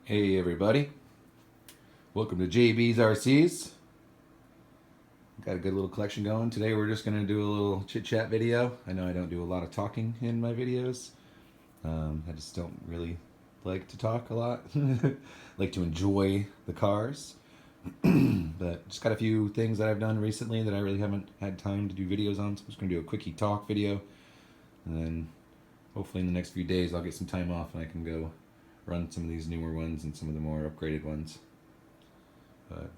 Hey everybody, welcome to JB's RCs. Got a good little collection going. Today we're just going to do a little chit chat video. I know I don't do a lot of talking in my videos. I just don't really like to talk a lot. Like to enjoy the cars. But just got a few things that I've done recently that I really haven't had time to do videos on. So I'm just going to do a quickie talk video. And then hopefully in the next few days I'll get some time off and I can go run some of these newer ones and some of the more upgraded ones.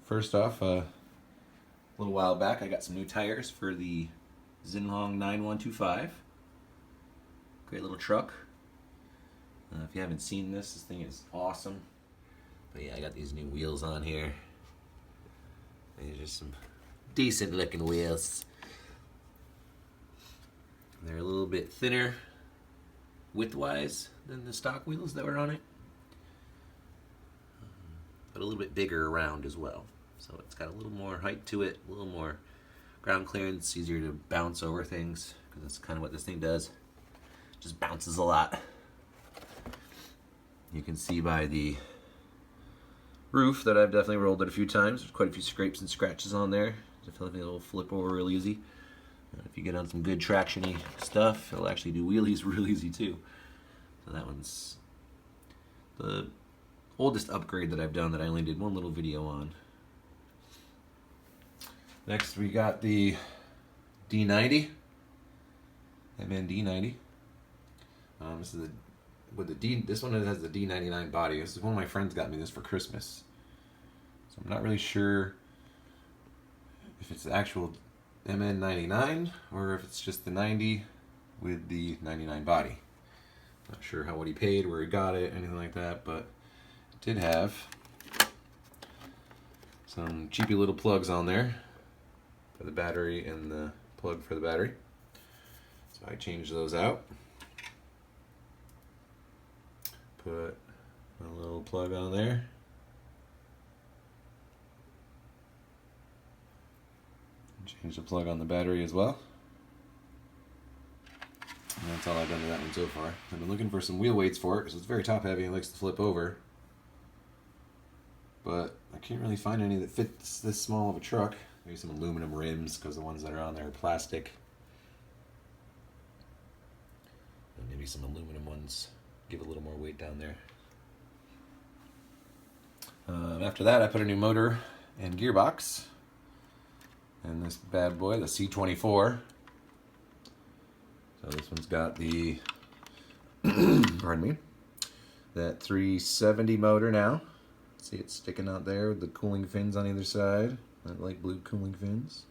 First off, a little while back I got some new tires for the Xinhong 9125. Great little truck. If you haven't seen this thing is awesome. But yeah, I got these new wheels on here. These are just some decent looking wheels. They're a little bit thinner width-wise than the stock wheels that were on it. But a little bit bigger around as well. So it's got a little more height to it, a little more ground clearance, easier to bounce over things, because that's kind of what this thing does. Just bounces a lot. You can see by the roof that I've definitely rolled it a few times. There's quite a few scrapes and scratches on there. Definitely it'll flip over real easy. If you get on some good traction-y stuff, it'll actually do wheelies real easy too. So that one's the oldest upgrade that I've done that I only did one little video on. Next we got the D90, mn-d90. This is this one has the D99 body. This is one of my friends got me this for Christmas. So I'm not really sure if it's the actual mn-99 or if it's just the 90 with the 99 body. Not sure what he paid, where he got it, anything like that, but it did have some cheapy little plugs on there for the battery and the plug for the battery. So I changed those out. Put a little plug on there. Change the plug on the battery as well. And that's all I've done to that one so far. I've been looking for some wheel weights for it because it's very top heavy and likes to flip over. But I can't really find any that fits this small of a truck. Maybe some aluminum rims because the ones that are on there are plastic. And maybe some aluminum ones give a little more weight down there. After that I put a new motor and gearbox. And this bad boy, the C24. So this one's got the, pardon me, that 370 motor now. See it sticking out there with the cooling fins on either side, that light blue cooling fins.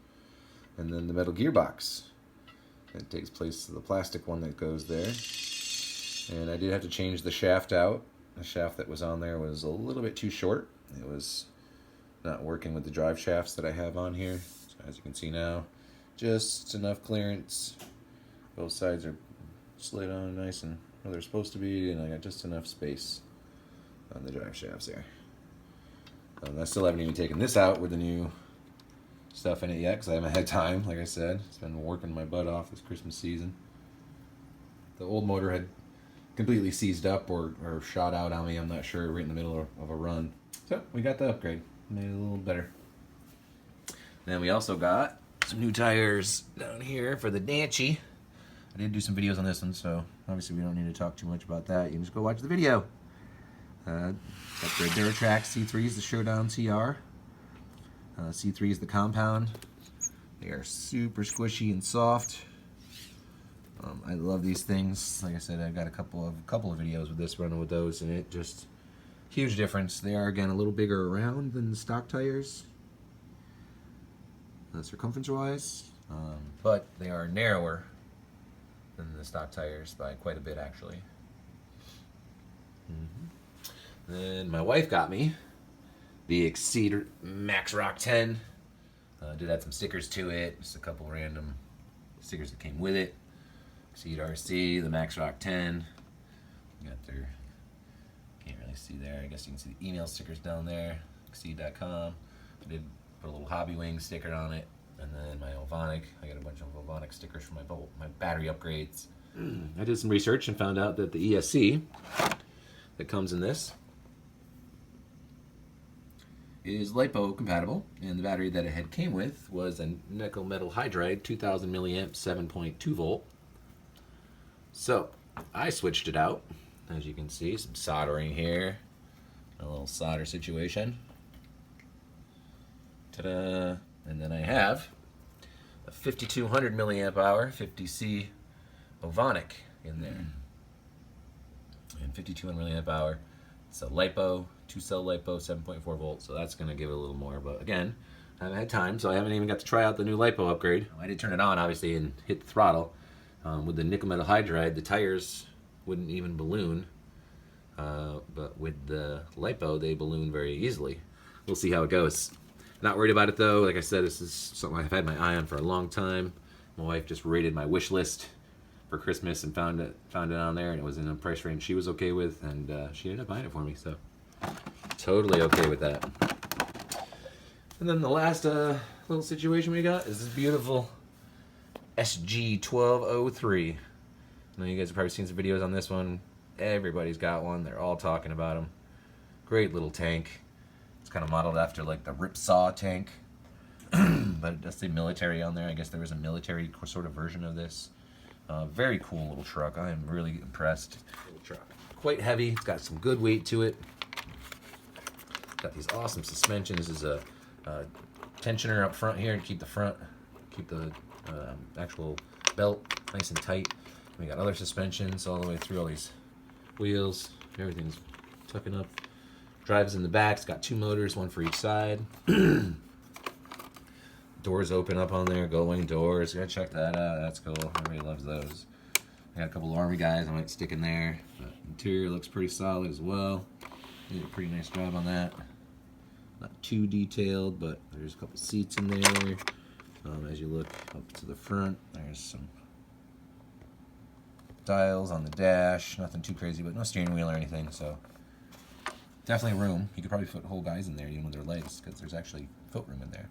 And then the metal gearbox. That takes place to the plastic one that goes there. And I did have to change the shaft out. The shaft that was on there was a little bit too short. It was not working with the drive shafts that I have on here. So as you can see now, just enough clearance. Both sides are slid on nice and where they're supposed to be, and I got just enough space on the drive shafts there. I still haven't even taken this out with the new stuff in it yet because I haven't had time, like I said. It's been working my butt off this Christmas season. The old motor had completely seized up or shot out on me, I'm not sure, right in the middle of a run. So we got the upgrade, made it a little better. Then we also got some new tires down here for the Danchee. I did do some videos on this one, so obviously we don't need to talk too much about that. You can just go watch the video. Got the Ridgerock C3s, the Showdown CR. C3 is the compound. They are super squishy and soft. I love these things. Like I said, I've got a couple of videos with this, running with those, and it just huge difference. They are again a little bigger around than the stock tires, circumference-wise, but they are narrower than the stock tires by quite a bit, actually. Then my wife got me the Exceed maxrock 10. Did add some stickers to it, just a couple random stickers that came with it. Exceed RC, the maxrock 10. You got their, can't really see there, I guess you can see the email stickers down there, exceed.com. I did put a little Hobby Wing sticker on it, and then my Ovonic. I got a bunch of Ovonic stickers for my battery upgrades. I did some research and found out that the ESC that comes in this is LiPo compatible, and the battery that it had came with was a nickel metal hydride 2000 milliamp 7.2 volt. So I switched it out. As you can see, some soldering here, a little solder situation. Ta-da! And then I have a 5200 milliamp hour 50C Ovonic in there. And 5200 milliamp hour. It's a LiPo, 2-cell LiPo, 7.4 volts, so that's going to give it a little more. But again, I haven't had time, so I haven't even got to try out the new LiPo upgrade. I did turn it on, obviously, and hit the throttle. With the nickel metal hydride, the tires wouldn't even balloon. But with the LiPo, they balloon very easily. We'll see how it goes. Not worried about it though. Like I said, this is something I've had my eye on for a long time. My wife just rated my wish list for Christmas and found it on there, and it was in a price range she was okay with, and she ended up buying it for me. So totally okay with that. And then the last little situation we got is this beautiful SG1203. I know you guys have probably seen some videos on this one. Everybody's got one. They're all talking about them. Great little tank. It's kind of modeled after like the Ripsaw tank, but it does say military on there. I guess there was a military sort of version of this. Very cool little truck. I am really impressed. Little truck. Quite heavy. It's got some good weight to it. It's got these awesome suspensions. This is a tensioner up front here to keep the actual belt nice and tight. We got other suspensions all the way through all these wheels. Everything's tucking up. Drives in the back. It's got 2 motors, one for each side. Doors open up on there, gull-wing doors. Gotta check that out. That's cool. Everybody loves those. I got a couple of Army guys I might stick in there. But interior looks pretty solid as well. Did a pretty nice job on that. Not too detailed, but there's a couple seats in there. As you look up to the front, there's some dials on the dash. Nothing too crazy, but no steering wheel or anything, so definitely room. You could probably fit whole guys in there, even with their legs, because there's actually foot room in there.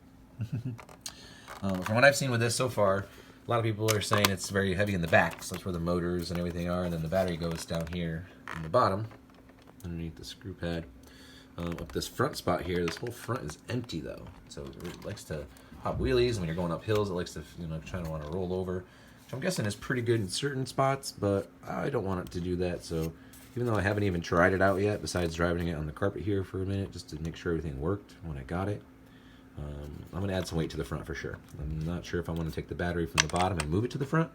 From what I've seen with this so far, a lot of people are saying it's very heavy in the back, so that's where the motors and everything are, and then the battery goes down here in the bottom, underneath the screw pad. Up this front spot here, this whole front is empty though, so it likes to hop wheelies, and when you're going up hills, it likes to, try to want to roll over, which I'm guessing is pretty good in certain spots, but I don't want it to do that, so even though I haven't even tried it out yet, besides driving it on the carpet here for a minute, just to make sure everything worked when I got it, I'm going to add some weight to the front for sure. I'm not sure if I want to take the battery from the bottom and move it to the front,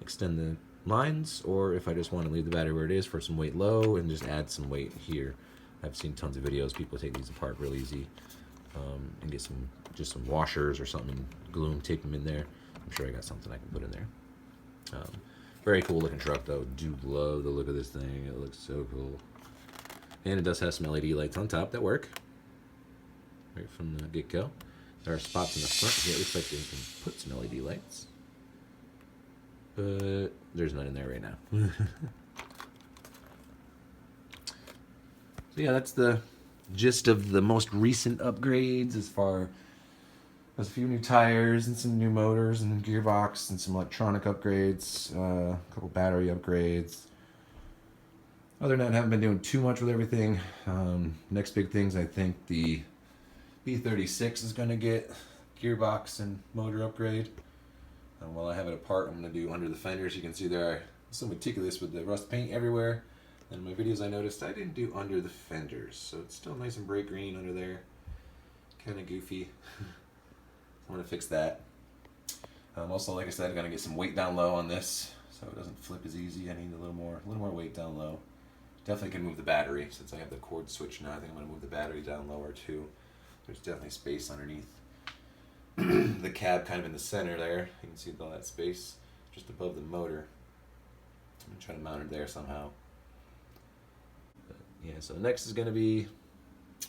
extend the lines, or if I just want to leave the battery where it is for some weight low and just add some weight here. I've seen tons of videos, people take these apart real easy and get just some washers or something and glue them, tape them in there. I'm sure I got something I can put in there. Very cool looking truck though. Do love the look of this thing. It looks so cool. And it does have some LED lights on top that work right from the get-go. There are spots in the front here. It looks like they can put some LED lights, but there's none in there right now. So yeah, that's the gist of the most recent upgrades, as far as a few new tires and some new motors and gearbox and some electronic upgrades, a couple battery upgrades. Other than that, I haven't been doing too much with everything. Next big things, I think the B36 is going to get gearbox and motor upgrade. While I have it apart, I'm going to do under the fenders. You can see there, I'm so meticulous with the rust paint everywhere. In my videos I noticed I didn't do under the fenders, so it's still nice and bright green under there. Kind of goofy. I'm going to fix that. Also, like I said, I'm going to get some weight down low on this, so it doesn't flip as easy. I need a little more weight down low. Definitely can move the battery, since I have the cord switch now. I think I'm going to move the battery down lower too. There's definitely space underneath the cab, kind of in the center there. You can see all that space just above the motor. I'm going to try to mount it there somehow. Yeah, so next is going to be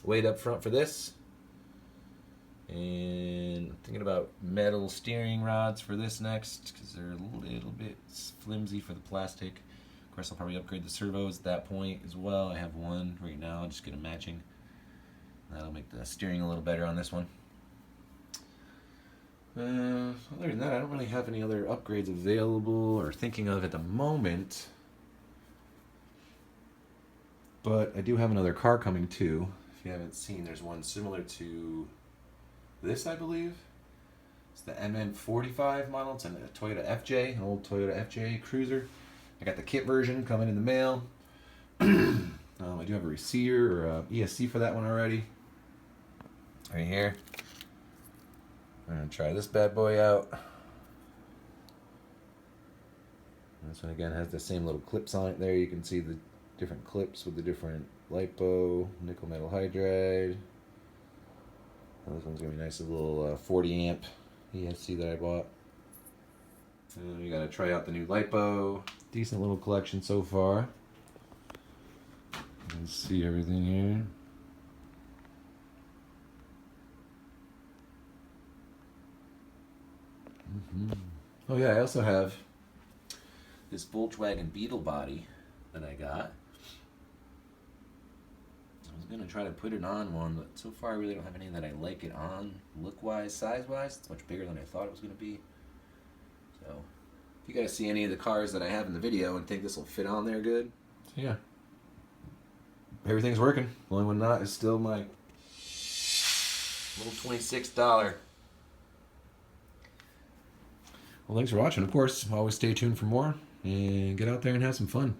weight up front for this. And I'm thinking about metal steering rods for this next, because they're a little bit flimsy for the plastic. Of course, I'll probably upgrade the servos at that point as well. I have one right now. I'll just get them matching. That'll make the steering a little better on this one. Other than that, I don't really have any other upgrades available or thinking of at the moment. But I do have another car coming too. if you haven't seen, there's one similar to this, I believe. It's the mn-45 model. It's a Toyota FJ, an old Toyota FJ Cruiser. I got the kit version coming in the mail. I do have a receiver or ESC for that one already. Right here. I'm gonna try this bad boy out. This one again has the same little clips on it there. You can see the different clips with the different LiPo, nickel metal hydride. This one's gonna be nice, a little 40 amp ESC that I bought. And we gotta try out the new LiPo. Decent little collection so far. You can see everything here. Oh yeah, I also have this Volkswagen Beetle body that I got. I was gonna try to put it on one, but so far I really don't have any that I like it on look-wise, size-wise. It's much bigger than I thought it was gonna be. So, if you guys see any of the cars that I have in the video and think this will fit on there good, so yeah. Everything's working. The only one not is still my little $26. Well, thanks for watching. Of course, always stay tuned for more and get out there and have some fun.